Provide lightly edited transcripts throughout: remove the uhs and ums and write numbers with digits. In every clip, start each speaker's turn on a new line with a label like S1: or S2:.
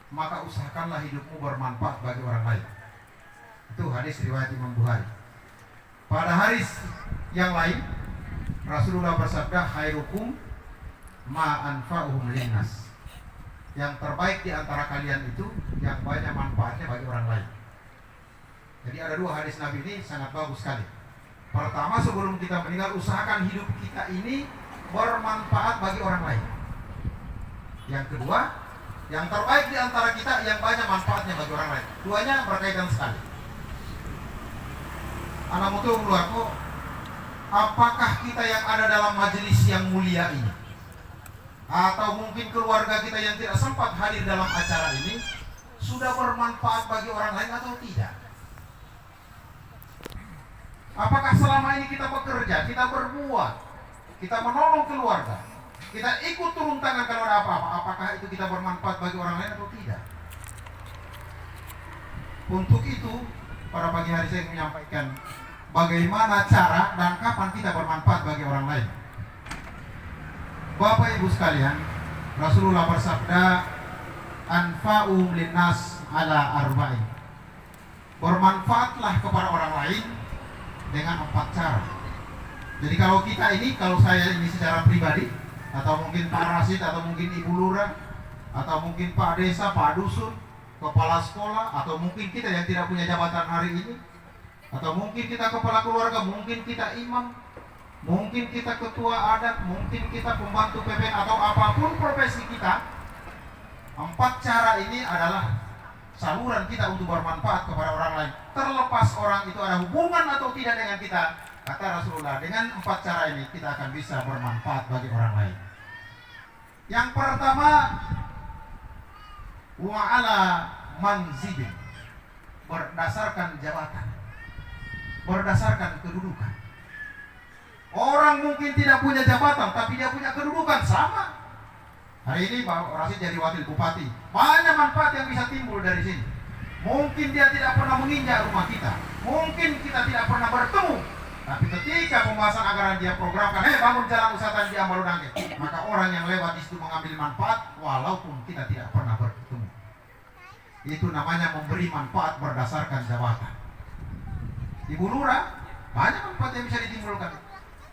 S1: maka usahakanlah hidupmu bermanfaat bagi orang lain. Itu hadis riwayat Imam Bukhari. Pada hadis yang lain Rasulullah bersabda, khairukum ma anfa'uhum linnas. Yang terbaik di antara kalian itu yang banyak manfaatnya bagi orang lain. Jadi ada dua hadis Nabi ini sangat bagus sekali. Pertama, sebelum kita meninggal, usahakan hidup kita ini bermanfaat bagi orang lain. Yang kedua, yang terbaik di antara kita yang banyak manfaatnya bagi orang lain. Duanya berkaitan sekali. Anak mutu keluarku, apakah kita yang ada dalam majelis yang mulia ini, atau mungkin keluarga kita yang tidak sempat hadir dalam acara ini, sudah bermanfaat bagi orang lain atau tidak? Apakah selama ini kita bekerja, kita berbuat, kita menolong keluarga, kita ikut turun tangan kalau ada apa-apa, apakah itu kita bermanfaat bagi orang lain atau tidak? Untuk itu, pada pagi hari saya menyampaikan bagaimana cara dan kapan kita bermanfaat bagi orang lain. Bapak Ibu sekalian, Rasulullah bersabda, anfa'u linnas ala arba'in. Bermanfaatlah kepada orang lain dengan 4 cara. Jadi kalau saya ini secara pribadi, atau mungkin Pak Rasid, atau mungkin Ibu Lurah, atau mungkin Pak Desa, Pak Dusun, Kepala Sekolah, atau mungkin kita yang tidak punya jabatan hari ini, atau mungkin kita kepala keluarga, mungkin kita imam, mungkin kita ketua adat, mungkin kita pembantu PPN, atau apapun profesi kita. 4 cara ini adalah saluran kita untuk bermanfaat kepada orang lain. Terlepas orang itu ada hubungan atau tidak dengan kita, kata Rasulullah, dengan 4 cara ini kita akan bisa bermanfaat bagi orang lain. Yang pertama, wa'ala manzibin, berdasarkan jabatan, berdasarkan kedudukan. Orang mungkin tidak punya jabatan, tapi dia punya kedudukan sama. Hari ini Pak Rasid jadi wakil bupati, banyak manfaat yang bisa timbul dari sini. Mungkin dia tidak pernah menginjak rumah kita, mungkin kita tidak pernah bertemu, tapi ketika pembahasan anggaran dia programkan, bangun jalan usaha di Ambaludangke, maka orang yang lewat di situ mengambil manfaat walaupun kita tidak pernah bertemu. Itu namanya memberi manfaat berdasarkan jabatan. Ibu Lurah, banyak manfaat yang bisa ditimbulkan.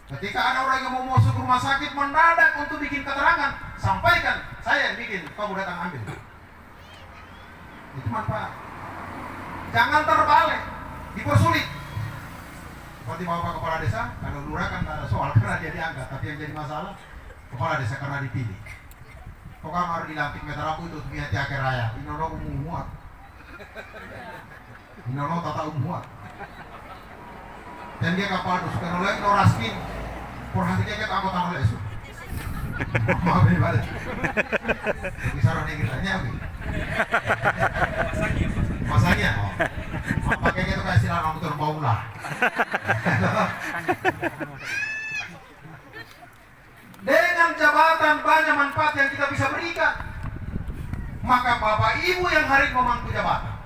S1: Ketika ada orang yang mau masuk rumah sakit mendadak untuk bikin keterangan, sampaikan, saya yang bikin, kamu datang ambil. Itu manfaat. Jangan terbalik, dipersulit. Seperti Bapak Kepala Desa, kalau Lurah kan ada soal karena dia diangkat, tapi yang jadi masalah Kepala Desa karena dipilih. Pokoknya harus dilantik meterapu itu punya tiake raya. Inono umuat. Inono tata umuat. Dan dia kapal dus, kalau lain noraskin, perhatikan kita anggota oleh itu. Maaf ini balik. Kisah orang yang kitanya apa? Masanya, pakai itu kayak silang angkutan bau lah. Dengan jabatan banyak manfaat yang kita bisa berikan. Maka Bapak Ibu yang hari memangku jabatan,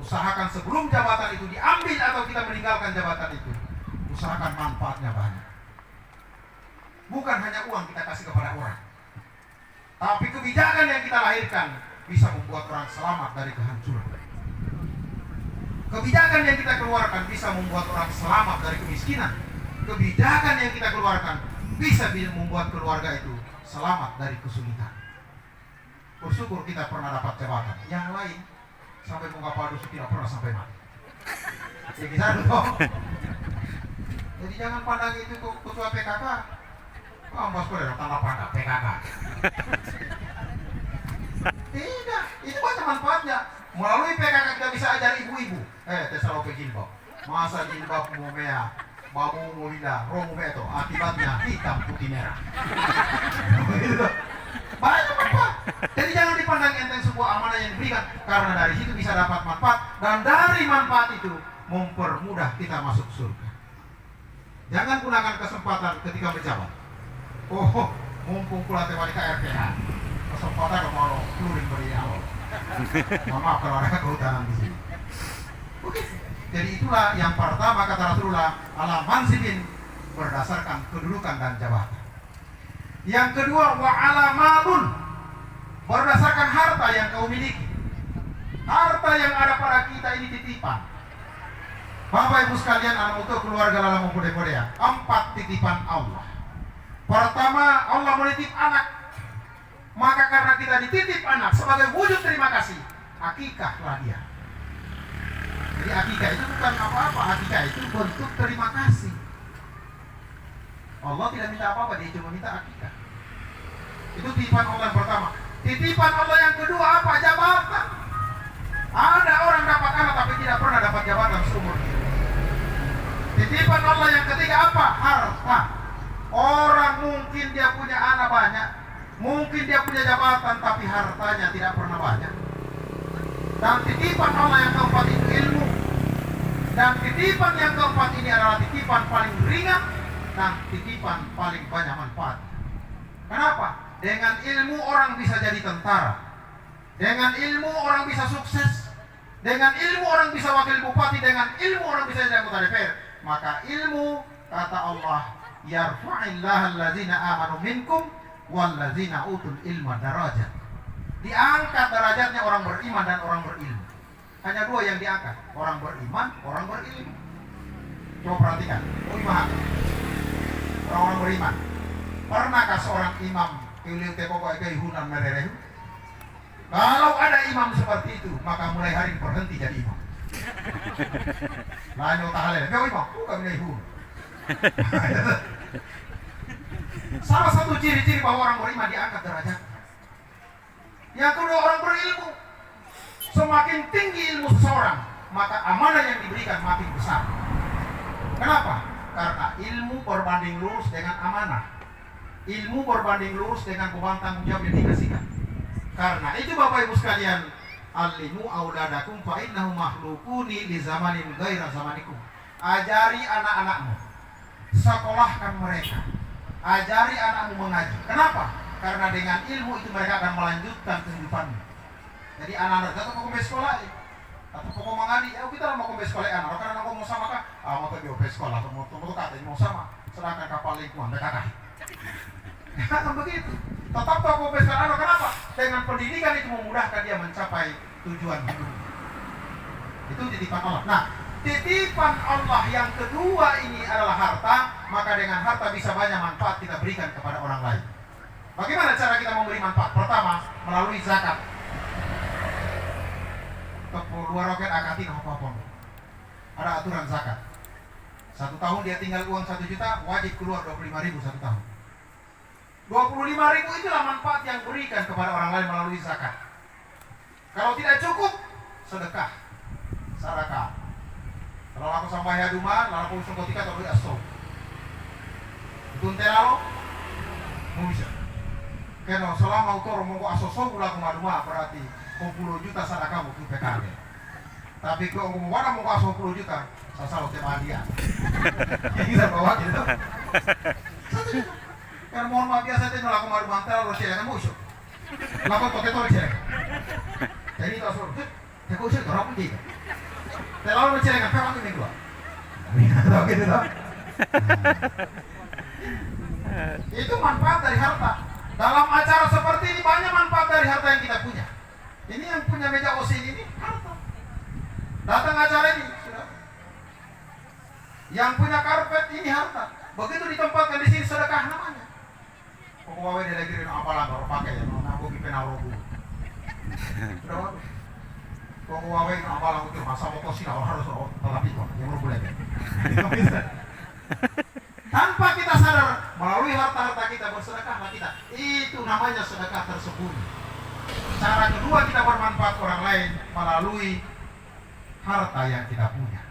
S1: usahakan sebelum jabatan itu diambil atau kita meninggalkan jabatan itu, usahakan manfaatnya banyak. Bukan hanya uang kita kasih kepada orang, tapi kebijakan yang kita lahirkan bisa membuat orang selamat dari kehancuran. Kebijakan yang kita keluarkan bisa membuat orang selamat dari kemiskinan. Kebijakan yang kita keluarkan bisa membuat keluarga itu selamat dari kesulitan. Bersyukur kita pernah dapat jabatan. Yang lain sampai muka padus tidak pernah sampai mati. Ya kita dong. Jadi jangan pandang itu ketua PKK. Ambas boleh tanda pandang PKK. Tidak, itu banyak manfaatnya. Melalui PKK kita bisa ajar ibu-ibu. Tesalo pejilbab. Masa jilbab mumea, babu mulia, romu beto. Akibatnya hitam putih merah. Banyak manfaat. Jadi jangan dipandang enteng sebuah amanah yang diberikan, karena dari situ bisa dapat manfaat, dan dari manfaat itu mempermudah kita masuk surga. Jangan gunakan kesempatan ketika menjabat. Oh, mumpung pula teman ke RPH, kesempatan kalau keluarin beri awal. Maaf kalau ada kehutanan di sini. Oke. Jadi itulah yang pertama kata Rasulullah, ala mansibin, berdasarkan kedudukan dan jabatan. Yang kedua, wa ala malun, berdasarkan harta yang kau miliki. Harta yang ada pada kita ini titipan. Bapak Ibu sekalian, anak untuk keluarga lalang Korea. 4 titipan Allah. Pertama, Allah menitip anak. Maka karena kita dititip anak sebagai wujud terima kasih, akikahlah dia. Jadi akikah itu bukan apa-apa, akikah itu bentuk terima kasih. Allah tidak minta apa-apa, dia cuma minta akikah. Itu titipan Allah yang pertama. Titipan Allah yang kedua apa? Jabatan. Ada orang dapat anak tapi tidak pernah dapat jabatan seumur hidup. Titipan Allah yang ketiga apa? Harta. Orang mungkin dia punya anak banyak, mungkin dia punya jabatan tapi hartanya tidak pernah banyak. Dan titipan Allah yang keempat itu ilmu. Dan titipan yang keempat ini adalah titipan paling ringan dan titipan paling banyak manfaat. Kenapa? Dengan ilmu orang bisa jadi tentara. Dengan ilmu orang bisa sukses. Dengan ilmu orang bisa wakil bupati. Dengan ilmu orang bisa jadi anggota DPR. Maka ilmu, kata Allah, yarfa'illahu allazina amanu minkum wallazina utul ilma darajat. Diangkat derajatnya orang beriman dan orang berilmu. Hanya 2 yang diangkat, orang beriman, orang berilmu. Coba perhatikan, orang-orang beriman. Pernahkah seorang imam kehunan mererehu? Kalau ada imam seperti itu, maka mulai hari ini berhenti jadi imam. Lain otak halal, kau imam, bukan mererehu. Salah satu ciri-ciri bahwa orang beriman diangkat derajat. Yang kedua, orang berilmu. Semakin tinggi ilmu seseorang, maka amanah yang diberikan makin besar. Kenapa? Karena ilmu berbanding lurus dengan amanah. Ilmu berbanding lurus dengan beban tanggung jawab yang dikasihkan. Karena itu Bapak Ibu sekalian, alimu auladakum fa innahum makhluquni li zamanin ghaira zamanikum. Ajari anak-anakmu, sekolahkan mereka. Ajari anakmu mengaji. Kenapa? Karena dengan ilmu itu mereka akan melanjutkan kehidupanmu. Jadi anak-anak jatuh mau ke sekolah atau pokok mengadi, ya kita mau ke sekolah anak. Karena aku mau sama kah? Mau pergi ke sekolah atau mau kata mau sama. Sedangkan kapal lingkungan mereka kah? Kan begitu. Tetap aku ke sekolah anak. Kenapa? Dengan pendidikan itu memudahkan dia mencapai tujuan hidup. Itu titipan Allah. Nah, titipan Allah yang kedua ini adalah harta. Maka dengan harta bisa banyak manfaat kita berikan kepada orang lain. Bagaimana cara kita memberi manfaat? Pertama, melalui zakat. Keluar roket akatin apa-apa. Ada aturan zakat. 1 tahun dia tinggal uang 1 juta, wajib keluar 25.000 1 tahun. 25.000 itulah manfaat yang berikan kepada orang lain melalui zakat. Kalau tidak cukup, sedekah, sedekah. Kalau aku sampai haduma, lalu aku usung ketika atau astro. Itu lalu, mau bisa. Karena selama ukur mau asoso pula kumaduma berarti 10 juta sedekah mau PKB. Tapi kalau mau mana mau kasih 10 juta, saya selalu tema dia. Yang bisa bawa gitu. Karena mohon maaf biasa itu laku maru mantel lo cek kan musuh. Laku pakai tol cek. Jadi itu asal. Saya usul orang pun gitu. Terlalu lo cek kan kapan tuh minggu. Tahu gitu tak? Itu manfaat dari harta. Dalam acara seperti ini banyak manfaat dari harta yang kita punya. Ini yang punya meja OSIN ini harta. Datang acara ini sudah. Yang punya karpet ini harta. Begitu ditempatkan di sini sedekah namanya. Pokoknya dia lagi apa lah baru pakai ya, mau buki penarogu. Sudah bagus. Pokoknya apa lah itu masa mau kosi lah harus tetapi kok yang mau boleh. Tanpa kita sadar melalui harta-harta kita bersedekahlah kita. Itu namanya sedekah tersembunyi. Cara kedua kita bermanfaat orang lain melalui harta yang kita punya.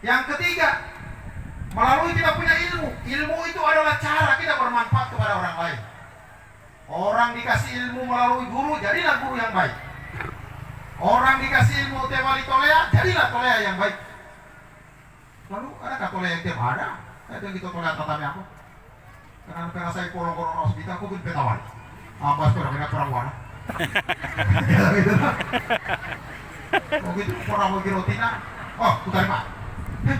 S1: Yang ketiga, melalui kita punya ilmu. Ilmu itu adalah cara kita bermanfaat kepada orang lain. Orang dikasih ilmu melalui guru, jadilah guru yang baik. Orang dikasih ilmu tewali tolea, jadilah tolea yang baik. Lalu adakah tolea yang tiap ada? Ada gitu tolea tatami aku. Karena saya kolong-kolong hospital, aku pun petawali. Ambas ko na kurang warna. Gitu. Oh gitu, kurang mau girotina. Oh, putar pak.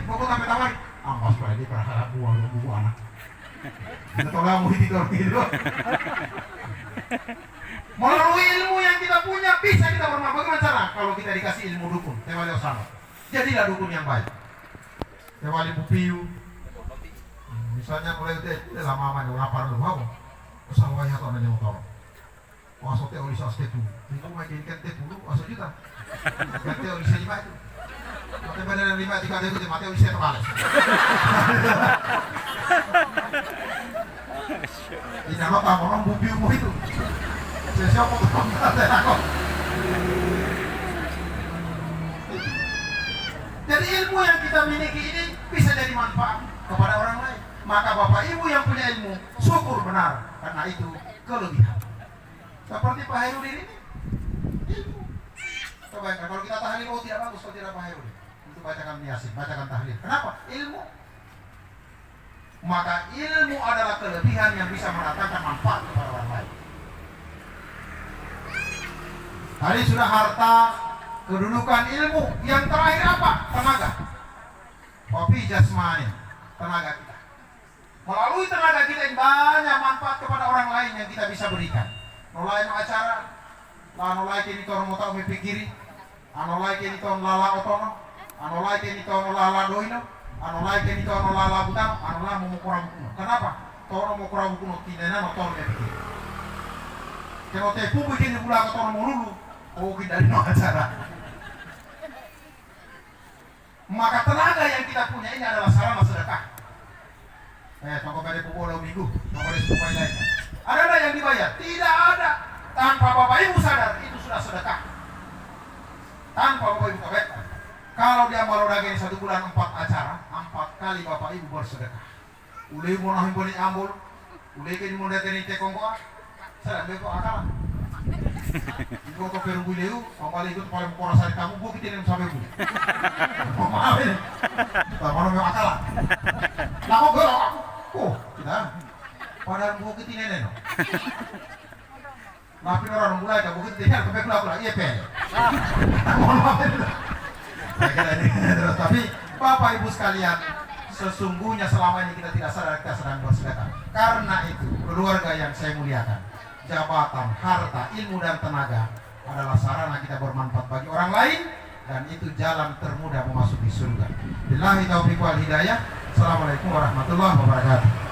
S1: Mau kau sampai tawari. Ambas ko ini para buang anak. Tolong mau gitu gitu. Melalui ilmu yang kita punya bisa kita bermanfaat. Bagaimana cara? kalau kita dikasih ilmu dukun. Tewali osama. Jadilah dukun yang baik. Tewali bupiu. Misalnya mulai itu lama mana lapar lu mau. Usaha ya atau nanya motor. Masuk teh oli sos itu. Itu mah jadi kan teh dulu masuk juta. Kan teh oli 5 itu. Mate beneran 5 jika ada itu mate oli 1 kali. Ini nama kamu bupiu itu. Siapa yang aku? Jadi ilmu yang kita miliki ini bisa jadi manfaat kepada orang lain. Maka Bapak Ibu yang punya ilmu, syukur benar karena itu kelebihan. Seperti Pak Hairudin ini, ilmu. Coba bayangkan kalau kita tahlil, oh tidak bagus kalau tidak Pak Hairudin. Itu bacakan yasin, bacakan tahlil. Kenapa? Ilmu. Maka ilmu adalah kelebihan yang bisa mendatangkan manfaat kepada orang lain. Tadi sudah harta, kedudukan, ilmu. Yang terakhir apa? Tenaga. Kopi jasmani, tenaga kita. Melalui tenaga kita yang banyak manfaat kepada orang lain yang kita bisa berikan. Nolai acara, nolai kini tono mau tahu mipikiri, nolai kini tono lala otono, nolai kini tono lala doino, nolai kini tono lala butang, nolai mau kurang kuno. Kenapa? Tono mau kurang kuno tidak nama tono mipikiri. Kalau tepu bikin bulan tono mau lulu. Oh, kita dari acara. Maka tenaga yang kita punya ini adalah sarana sedekah. Toko pada pukul minggu, toko pada supaya lain. Ada nggak yang dibayar? Tidak ada. Tanpa Bapak Ibu sadar, itu sudah sedekah. Tanpa Bapak Ibu kabeh. Kalau dia malu daging 1 bulan 4 acara, 4 kali Bapak Ibu bersedekah. Ulai mau nahin boleh ambul, ulai kini mau datang ini tekongkoa, sedang beko akal. Ibu kau perlu beliau, kembali ikut paling porasari kamu, gua kita sampai beli. Maaf ini, tak mau memang akal. Lah kok gue aku, oh tidak. Padahal gua kita nenek. Tapi orang mulai kamu kita nenek, tapi aku lagi iya Mohon maaf ini. Tapi Bapak Ibu sekalian, sesungguhnya selama ini kita tidak sadar kita sedang bersedekah. Karena itu keluarga yang saya muliakan. Jabatan, harta, ilmu dan tenaga adalah sarana kita bermanfaat bagi orang lain dan itu jalan termudah memasuki surga. Billahi taufiq wal hidayah. Assalamualaikum warahmatullahi wabarakatuh.